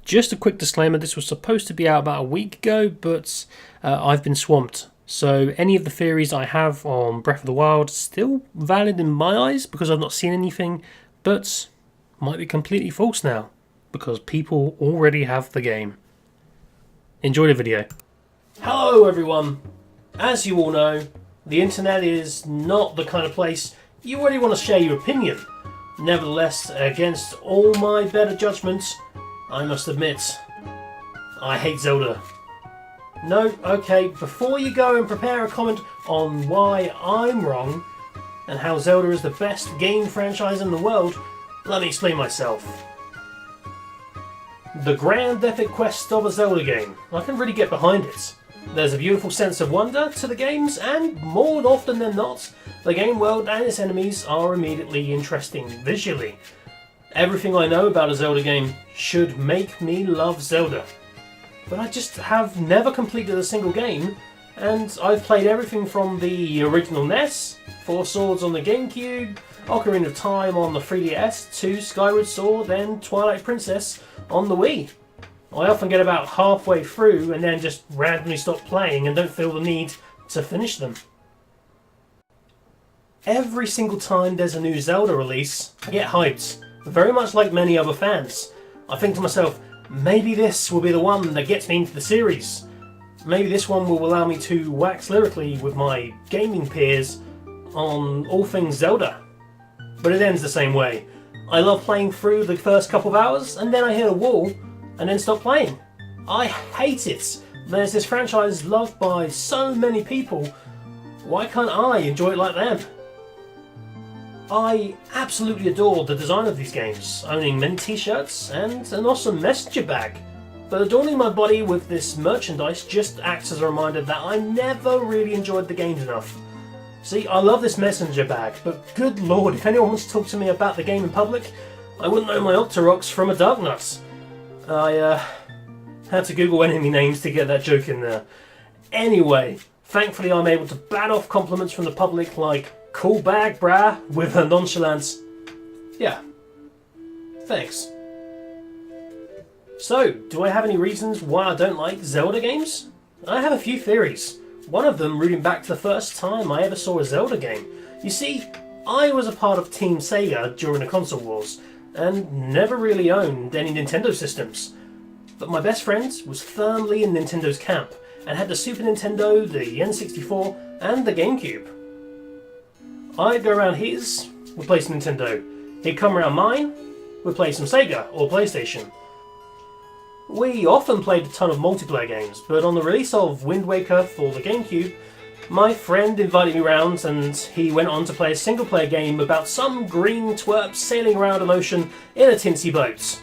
Just a quick disclaimer, this was supposed to be out about a week ago, but I've been swamped. So any of the theories I have on Breath of the Wild still valid in my eyes because I've not seen anything, but might be completely false now because people already have the game. Enjoy the video. Hello everyone! As you all know, the internet is not the kind of place you really want to share your opinion. Nevertheless, against all my better judgments, I must admit, I hate Zelda. No, okay, before you go and prepare a comment on why I'm wrong and how Zelda is the best game franchise in the world, let me explain myself. The grand epic quest of a Zelda game, I can really get behind it. There's a beautiful sense of wonder to the games, and more often than not, the game world and its enemies are immediately interesting visually. Everything I know about a Zelda game should make me love Zelda. But I just have never completed a single game, and I've played everything from the original NES, Four Swords on the GameCube, Ocarina of Time on the 3DS, to Skyward Sword and Twilight Princess on the Wii. I often get about halfway through and then just randomly stop playing and don't feel the need to finish them. Every single time there's a new Zelda release, I get hyped, very much like many other fans. I think to myself, maybe this will be the one that gets me into the series. Maybe this one will allow me to wax lyrically with my gaming peers on all things Zelda. But it ends the same way. I love playing through the first couple of hours and then I hit a wall and then stop playing. I hate it. There's this franchise loved by so many people. Why can't I enjoy it like them? I absolutely adore the design of these games, owning many t-shirts and an awesome messenger bag. But adorning my body with this merchandise just acts as a reminder that I never really enjoyed the games enough. See, I love this messenger bag, but good lord, if anyone wants to talk to me about the game in public, I wouldn't know my Octoroks from a Darknut. I had to Google enemy names to get that joke in there. Anyway, thankfully I'm able to bat off compliments from the public like, "Cool bag, brah," with a nonchalance, "Yeah, thanks." So, do I have any reasons why I don't like Zelda games? I have a few theories. One of them rooting back to the first time I ever saw a Zelda game. You see, I was a part of Team Sega during the console wars, and never really owned any Nintendo systems. But my best friend was firmly in Nintendo's camp, and had the Super Nintendo, the N64, and the GameCube. I'd go around his, we'd play some Nintendo. He'd come around mine, we'd play some Sega or PlayStation. We often played a ton of multiplayer games, but on the release of Wind Waker for the GameCube, my friend invited me round and he went on to play a single player game about some green twerp sailing around an ocean in a tinsy boat.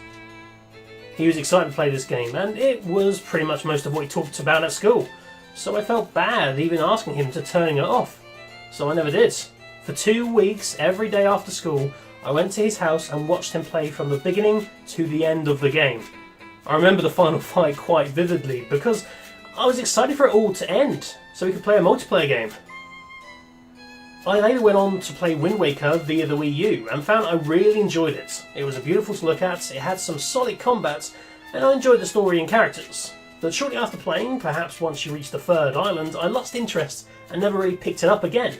He was excited to play this game, and it was pretty much most of what he talked about at school, so I felt bad even asking him to turning it off. So I never did. For 2 weeks, every day after school, I went to his house and watched him play from the beginning to the end of the game. I remember the final fight quite vividly because I was excited for it all to end so we could play a multiplayer game. I later went on to play Wind Waker via the Wii U and found I really enjoyed it. It was beautiful to look at, it had some solid combat, and I enjoyed the story and characters. But shortly after playing, perhaps once you reached the third island, I lost interest and never really picked it up again.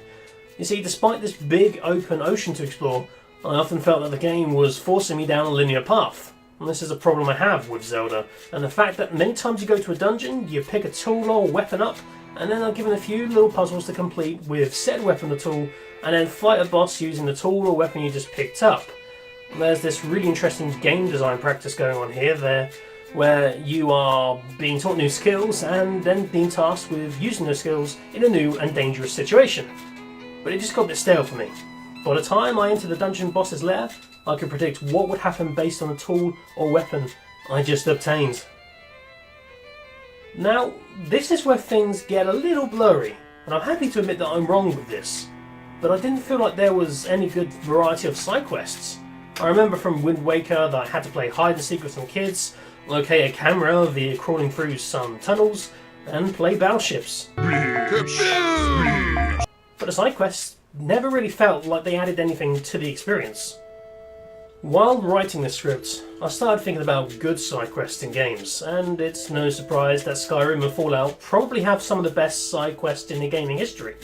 You see, despite this big open ocean to explore, I often felt that the game was forcing me down a linear path. And this is a problem I have with Zelda, and the fact that many times you go to a dungeon, you pick a tool or weapon up, and then are given a few little puzzles to complete with said weapon or tool, and then fight a boss using the tool or weapon you just picked up. There's this really interesting game design practice going on here, where you are being taught new skills and then being tasked with using those skills in a new and dangerous situation. But it just got a bit stale for me. By the time I entered the dungeon boss's lair, I could predict what would happen based on the tool or weapon I just obtained. Now, this is where things get a little blurry, and I'm happy to admit that I'm wrong with this, but I didn't feel like there was any good variety of side quests. I remember from Wind Waker that I had to play hide and seek with some kids, locate a camera via crawling through some tunnels, and play battleships. But the side quests never really felt like they added anything to the experience. While writing this script, I started thinking about good side quests in games, and it's no surprise that Skyrim and Fallout probably have some of the best side quests in the gaming history.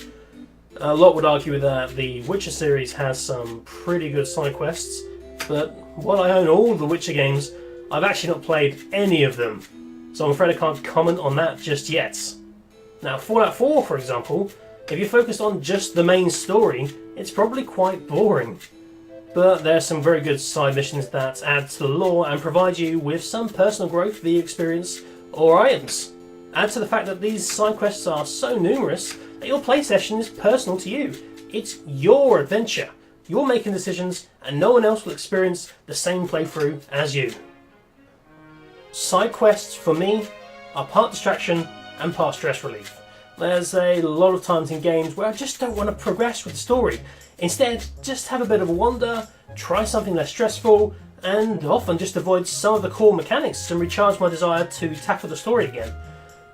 A lot would argue that the Witcher series has some pretty good side quests, but while I own all the Witcher games, I've actually not played any of them, so I'm afraid I can't comment on that just yet. Now, Fallout 4, for example, if you're focused on just the main story, it's probably quite boring. But there are some very good side missions that add to the lore and provide you with some personal growth via experience or items. Add to the fact that these side quests are so numerous that your play session is personal to you. It's your adventure. You're making decisions and no one else will experience the same playthrough as you. Side quests for me are part distraction and part stress relief. There's a lot of times in games where I just don't want to progress with the story. Instead, just have a bit of a wander, try something less stressful, and often just avoid some of the core mechanics and recharge my desire to tackle the story again.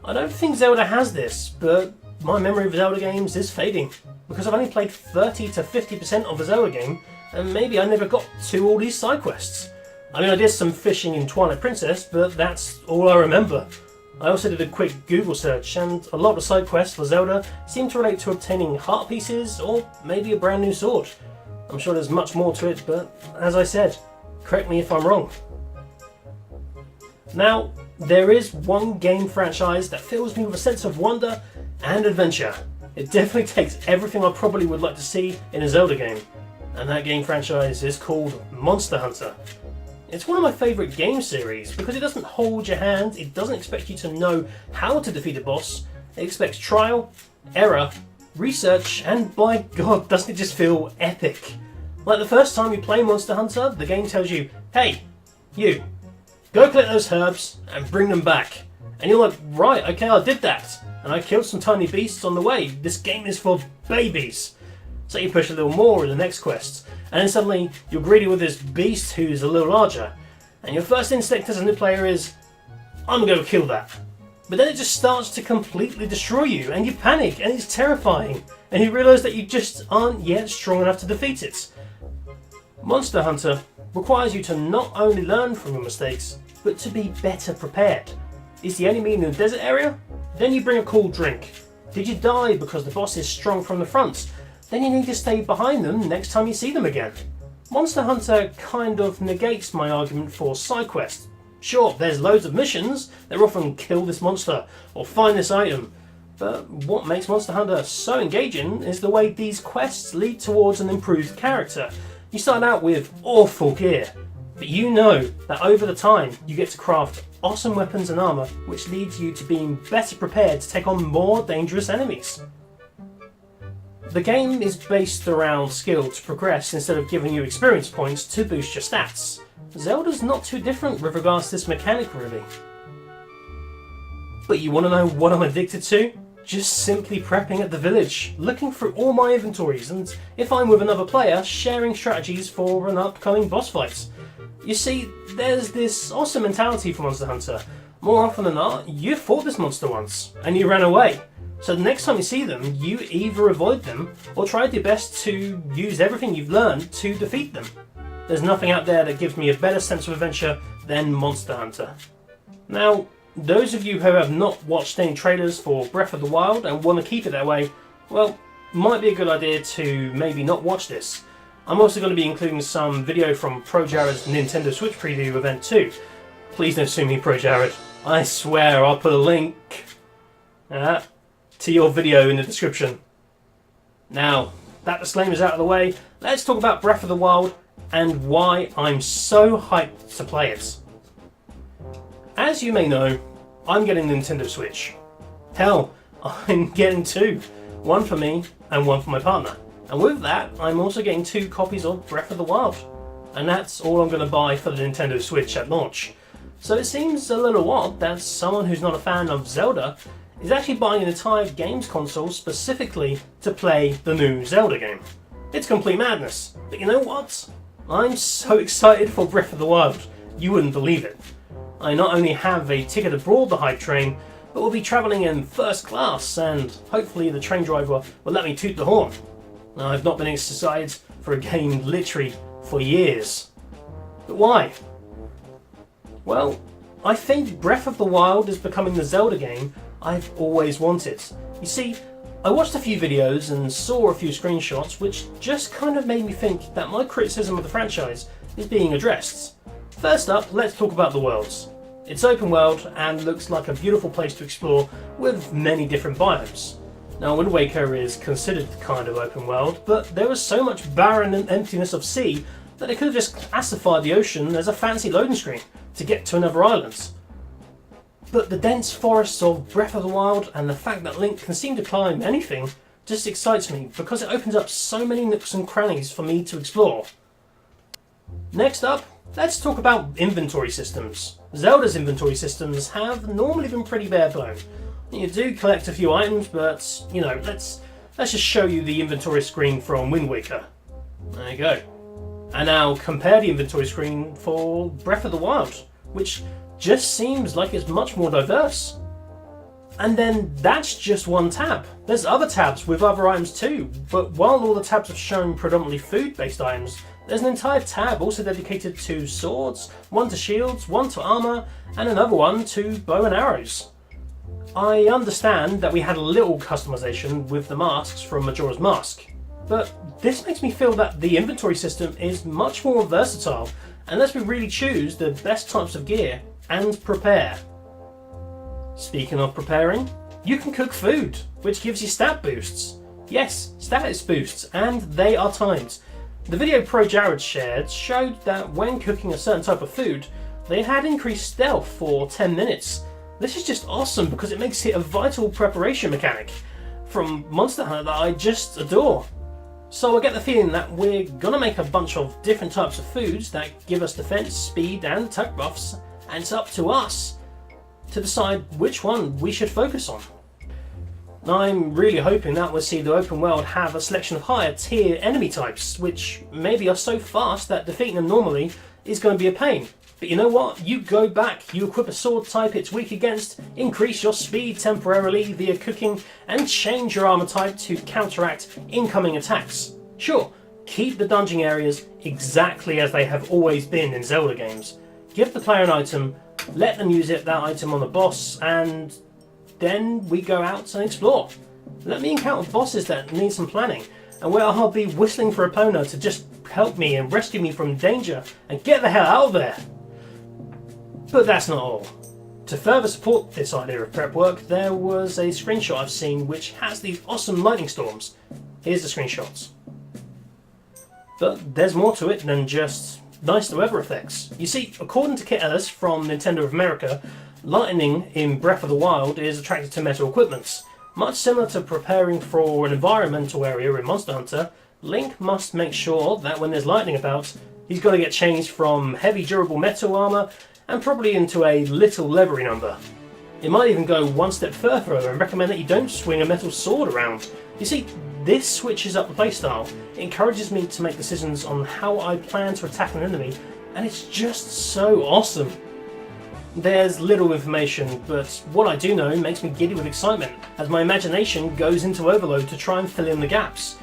I don't think Zelda has this, but my memory of Zelda games is fading, because I've only played 30 to 50% of a Zelda game, and maybe I never got to all these side quests. I mean, I did some fishing in Twilight Princess, but that's all I remember. I also did a quick Google search, and a lot of the side quests for Zelda seem to relate to obtaining heart pieces or maybe a brand new sword. I'm sure there's much more to it, but as I said, correct me if I'm wrong. Now, there is one game franchise that fills me with a sense of wonder and adventure. It definitely takes everything I probably would like to see in a Zelda game, and that game franchise is called Monster Hunter. It's one of my favourite game series because it doesn't hold your hand, it doesn't expect you to know how to defeat a boss, it expects trial, error, research, and by God, doesn't it just feel epic? Like the first time you play Monster Hunter, the game tells you, hey, you, go collect those herbs and bring them back. And you're like, right, okay, I did that. And I killed some tiny beasts on the way. This game is for babies. So you push a little more in the next quest. And then suddenly you're greeted with this beast who's a little larger. And your first instinct as a new player is, I'm going to go kill that. But then it just starts to completely destroy you and you panic and it's terrifying. And you realise that you just aren't yet strong enough to defeat it. Monster Hunter requires you to not only learn from your mistakes, but to be better prepared. Is the enemy in a desert area? Then you bring a cool drink. Did you die because the boss is strong from the front? Then you need to stay behind them next time you see them again. Monster Hunter kind of negates my argument for side quests. Sure, there's loads of missions, they're often kill this monster or find this item, but what makes Monster Hunter so engaging is the way these quests lead towards an improved character. You start out with awful gear, but you know that over the time you get to craft awesome weapons and armour which leads you to being better prepared to take on more dangerous enemies. The game is based around skill to progress instead of giving you experience points to boost your stats. Zelda's not too different with regards to this mechanic really. But you want to know what I'm addicted to? Just simply prepping at the village, looking through all my inventories and if I'm with another player, sharing strategies for an upcoming boss fight. You see, there's this awesome mentality for Monster Hunter. More often than not, you fought this monster once and you ran away. So the next time you see them, you either avoid them or try your best to use everything you've learned to defeat them. There's nothing out there that gives me a better sense of adventure than Monster Hunter. Now, those of you who have not watched any trailers for Breath of the Wild and want to keep it that way, well, might be a good idea to maybe not watch this. I'm also going to be including some video from Pro Jared's Nintendo Switch preview event too. Please don't sue me, Pro Jared. I swear I'll put a link to your video in the description. Now, that disclaimer's out of the way, let's talk about Breath of the Wild and why I'm so hyped to play it. As you may know, I'm getting a Nintendo Switch. Hell, I'm getting two. One for me and one for my partner. And with that, I'm also getting 2 copies of Breath of the Wild. And that's all I'm going to buy for the Nintendo Switch at launch. So it seems a little odd that someone who's not a fan of Zelda is actually buying an entire games console specifically to play the new Zelda game. It's complete madness. But you know what? I'm so excited for Breath of the Wild, you wouldn't believe it. I not only have a ticket aboard the hype train, but will be travelling in first class and hopefully the train driver will let me toot the horn. I've not been excited for a game literally for years. But why? Well, I think Breath of the Wild is becoming the Zelda game I've always wanted. You see, I watched a few videos and saw a few screenshots which just kind of made me think that my criticism of the franchise is being addressed. First up, let's talk about the worlds. It's open world and looks like a beautiful place to explore with many different biomes. Now, Wind Waker is considered kind of open world, but there was so much barren and emptiness of sea that they could have just classified the ocean as a fancy loading screen to get to another island. But the dense forests of Breath of the Wild and the fact that Link can seem to climb anything just excites me because it opens up so many nooks and crannies for me to explore. Next up, let's talk about inventory systems. Zelda's inventory systems have normally been pretty bare bone. You do collect a few items, but you know, let's just show you the inventory screen from Wind Waker. There you go. And now compare the inventory screen for Breath of the Wild, which just seems like it's much more diverse. And then that's just one tab. There's other tabs with other items too, but while all the tabs have shown predominantly food-based items, there's an entire tab also dedicated to swords, one to shields, one to armour, and another one to bow and arrows. I understand that we had a little customization with the masks from Majora's Mask, but this makes me feel that the inventory system is much more versatile and lets me really choose the best types of gear and prepare. Speaking of preparing, you can cook food, which gives you stat boosts. Yes, status boosts, and they are timed. The video Pro Jared shared showed that when cooking a certain type of food, they had increased stealth for 10 minutes. This is just awesome because it makes it a vital preparation mechanic from Monster Hunter that I just adore. So I get the feeling that we're gonna make a bunch of different types of foods that give us defense, speed, and attack buffs, and it's up to us to decide which one we should focus on. I'm really hoping that we'll see the open world have a selection of higher tier enemy types, which maybe are so fast that defeating them normally is going to be a pain. But you know what? You go back, you equip a sword type it's weak against, increase your speed temporarily via cooking, and change your armor type to counteract incoming attacks. Sure, keep the dungeon areas exactly as they have always been in Zelda games. Give the player an item, let them use that item on the boss, and then we go out and explore. Let me encounter bosses that need some planning, and where I'll be whistling for Epona to just help me and rescue me from danger and get the hell out of there. But that's not all. To further support this idea of prep work, there was a screenshot I've seen which has these awesome lightning storms. Here's the screenshots. But there's more to it than just nice weather effects. You see, according to Kit Ellis from Nintendo of America, lightning in Breath of the Wild is attracted to metal equipment. Much similar to preparing for an environmental area in Monster Hunter, Link must make sure that when there's lightning about, he's got to get changed from heavy durable metal armour and probably into a little leathery number. It might even go one step further and recommend that you don't swing a metal sword around. You see, this switches up the playstyle. It encourages me to make decisions on how I plan to attack an enemy, and it's just so awesome. There's little information, but what I do know makes me giddy with excitement as my imagination goes into overload to try and fill in the gaps.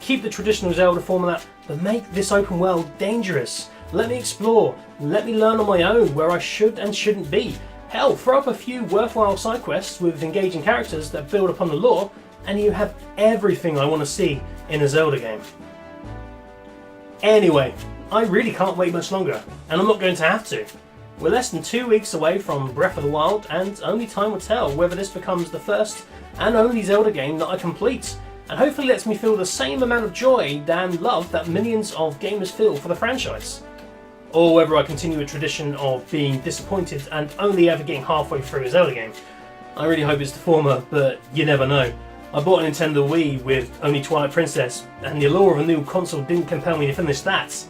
Keep the traditional Zelda formula, but make this open world dangerous. Let me explore, let me learn on my own where I should and shouldn't be. Hell, throw up a few worthwhile side quests with engaging characters that build upon the lore, and you have everything I want to see in a Zelda game. Anyway, I really can't wait much longer, and I'm not going to have to. We're less than 2 weeks away from Breath of the Wild, and only time will tell whether this becomes the first and only Zelda game that I complete, and hopefully lets me feel the same amount of joy and love that millions of gamers feel for the franchise. Or whether I continue a tradition of being disappointed and only ever getting halfway through a Zelda game. I really hope it's the former, but you never know. I bought a Nintendo Wii with only Twilight Princess, and the allure of a new console didn't compel me to finish that.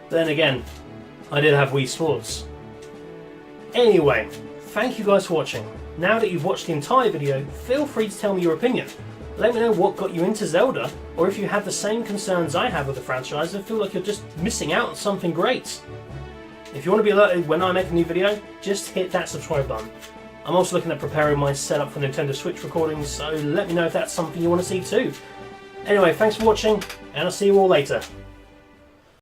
Then again, I did have Wii Sports. Anyway, thank you guys for watching. Now that you've watched the entire video, feel free to tell me your opinion. Let me know what got you into Zelda, or if you have the same concerns I have with the franchise and feel like you're just missing out on something great. If you want to be alerted when I make a new video, just hit that subscribe button. I'm also looking at preparing my setup for Nintendo Switch recordings, so let me know if that's something you want to see too. Anyway, thanks for watching, and I'll see you all later.